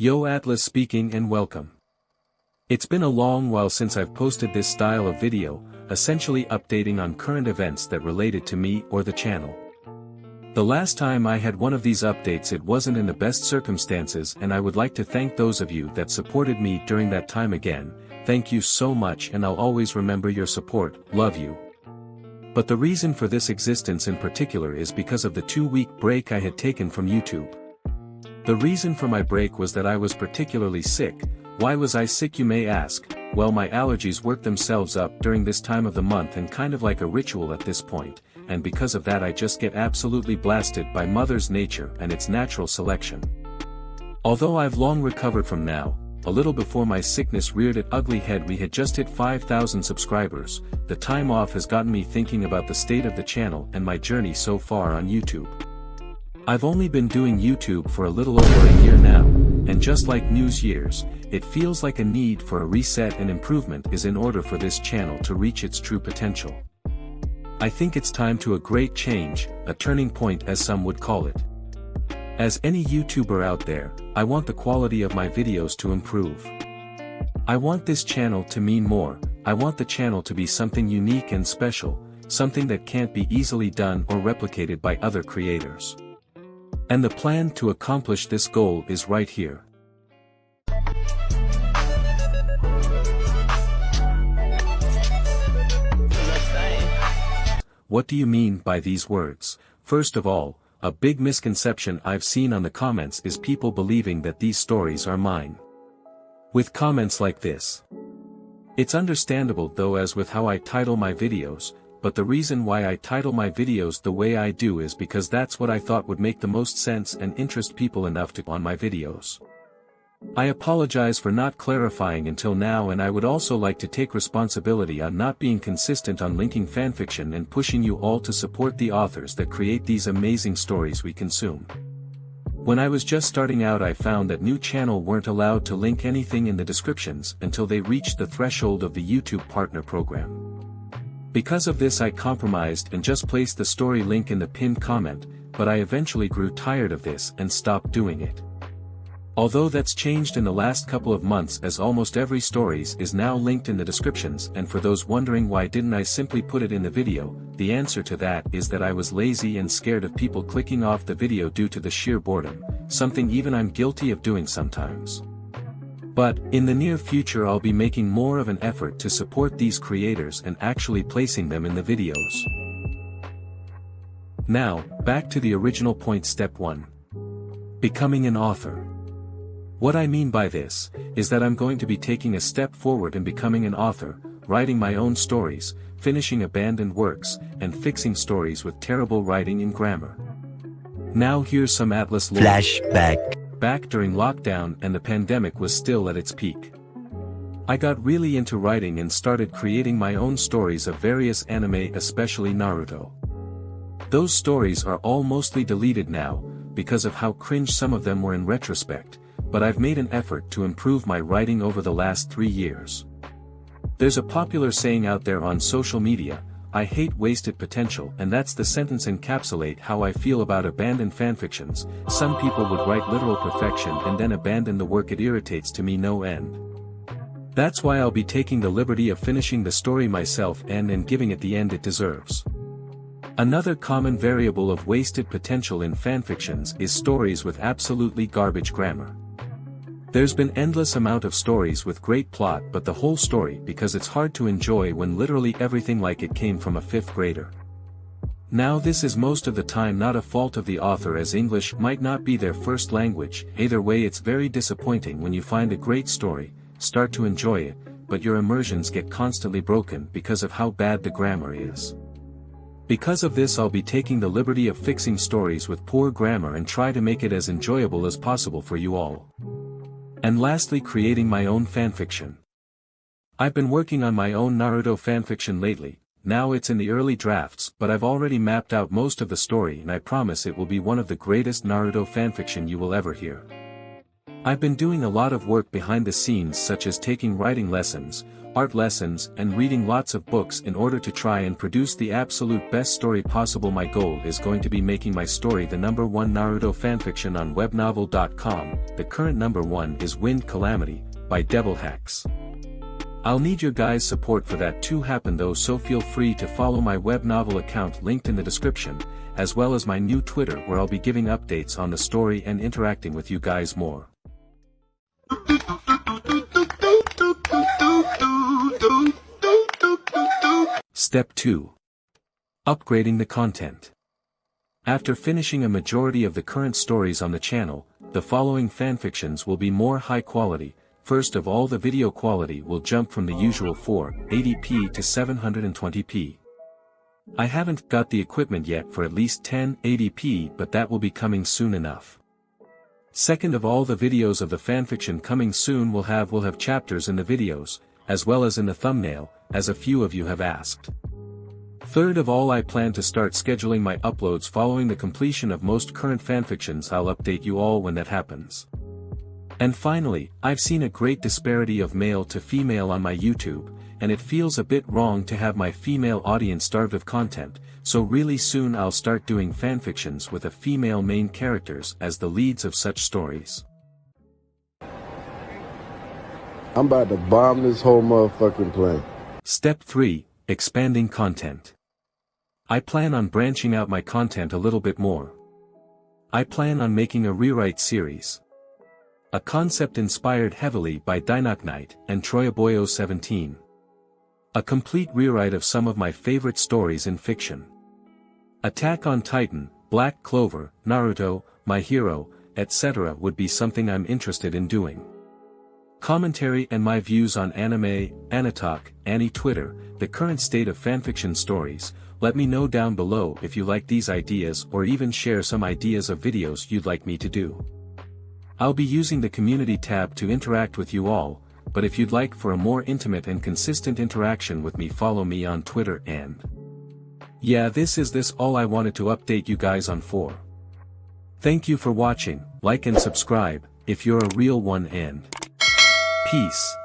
Yo Atlas speaking and welcome. It's been a long while since I've posted this style of video, essentially updating on current events that related to me or the channel. The last time I had one of these updates it wasn't in the best circumstances, and I would like to thank those of you that supported me during that time again. Thank you so much, and I'll always remember your support. Love you. But the reason for this existence in particular is because of the 2-week break I had taken from YouTube. The reason for my break was that I was particularly sick. Why was I sick, you may ask? Well, my allergies worked themselves up during this time of the month, and kind of like a ritual at this point, and because of that I just get absolutely blasted by Mother's Nature and its natural selection. Although I've long recovered from now, a little before my sickness reared its ugly head we had just hit 5,000 subscribers. The time off has gotten me thinking about the state of the channel and my journey so far on YouTube. I've only been doing YouTube for a little over a year now, and just like New Year's, it feels like a need for a reset and improvement is in order for this channel to reach its true potential. I think it's time to a great change, a turning point as some would call it. As any YouTuber out there, I want the quality of my videos to improve. I want this channel to mean more. I want the channel to be something unique and special, something that can't be easily done or replicated by other creators. And the plan to accomplish this goal is right here. What do you mean by these words? First of all, a big misconception I've seen on the comments is people believing that these stories are mine. With comments like this. It's understandable though, as with how I title my videos, but the reason why I title my videos the way I do is because that's what I thought would make the most sense and interest people enough to on my videos. I apologize for not clarifying until now, and I would also like to take responsibility on not being consistent on linking fanfiction and pushing you all to support the authors that create these amazing stories we consume. When I was just starting out I found that new channel weren't allowed to link anything in the descriptions until they reached the threshold of the YouTube Partner Program. Because of this I compromised and just placed the story link in the pinned comment, but I eventually grew tired of this and stopped doing it. Although that's changed in the last couple of months, as almost every stories is now linked in the descriptions, and for those wondering why didn't I simply put it in the video, the answer to that is that I was lazy and scared of people clicking off the video due to the sheer boredom, something even I'm guilty of doing sometimes. But, in the near future I'll be making more of an effort to support these creators and actually placing them in the videos. Now, back to the original point. Step 1. Becoming an author. What I mean by this, is that I'm going to be taking a step forward and becoming an author, writing my own stories, finishing abandoned works, and fixing stories with terrible writing and grammar. Now here's some Atlas lore. Flashback. Back during lockdown and the pandemic was still at its peak. I got really into writing and started creating my own stories of various anime, especially Naruto. Those stories are all mostly deleted now, because of how cringe some of them were in retrospect, but I've made an effort to improve my writing over the last 3 years. There's a popular saying out there on social media, I hate wasted potential, and that's the sentence encapsulate how I feel about abandoned fanfictions. Some people would write literal perfection and then abandon the work. It irritates to me no end. That's why I'll be taking the liberty of finishing the story myself and giving it the end it deserves. Another common variable of wasted potential in fanfictions is stories with absolutely garbage grammar. There's been endless amount of stories with great plot but the whole story because it's hard to enjoy when literally everything like it came from a 5th grader. Now this is most of the time not a fault of the author, as English might not be their first language. Either way it's very disappointing when you find a great story, start to enjoy it, but your immersions get constantly broken because of how bad the grammar is. Because of this I'll be taking the liberty of fixing stories with poor grammar and try to make it as enjoyable as possible for you all. And lastly, creating my own fanfiction. I've been working on my own Naruto fanfiction lately. Now it's in the early drafts, but I've already mapped out most of the story and I promise it will be one of the greatest Naruto fanfiction you will ever hear. I've been doing a lot of work behind the scenes, such as taking writing lessons, art lessons, and reading lots of books in order to try and produce the absolute best story possible. My goal is going to be making my story the #1 Naruto fanfiction on Webnovel.com. The current #1 is Wind Calamity, by Devil Hacks. I'll need your guys' support for that to happen though, so feel free to follow my Webnovel account linked in the description, as well as my new Twitter where I'll be giving updates on the story and interacting with you guys more. Step 2. Upgrading the content. After finishing a majority of the current stories on the channel, the following fanfictions will be more high quality. First of all, the video quality will jump from the usual 480p to 720p. I haven't got the equipment yet for at least 1080p, but that will be coming soon enough. Second of all, the videos of the fanfiction coming soon will have chapters in the videos, as well as in the thumbnail, as a few of you have asked. Third of all, I plan to start scheduling my uploads following the completion of most current fanfictions. I'll update you all when that happens. And finally, I've seen a great disparity of male to female on my YouTube, and it feels a bit wrong to have my female audience starved of content, so really soon I'll start doing fanfictions with a female main characters as the leads of such stories. I'm about to bomb this whole motherfucking plane. Step 3. Expanding content. I plan on branching out my content a little bit more. I plan on making a rewrite series. A concept inspired heavily by Dynok Knight and Troyaboyo 17. A complete rewrite of some of my favorite stories in fiction. Attack on Titan, Black Clover, Naruto, My Hero, etc. would be something I'm interested in doing. Commentary and my views on anime, Anitalk, Twitter, the current state of fanfiction stories. Let me know down below if you like these ideas, or even share some ideas of videos you'd like me to do. I'll be using the community tab to interact with you all, but if you'd like for a more intimate and consistent interaction with me, follow me on Twitter. And yeah, this is all I wanted to update you guys on for. Thank you for watching, like and subscribe, if you're a real one, and peace.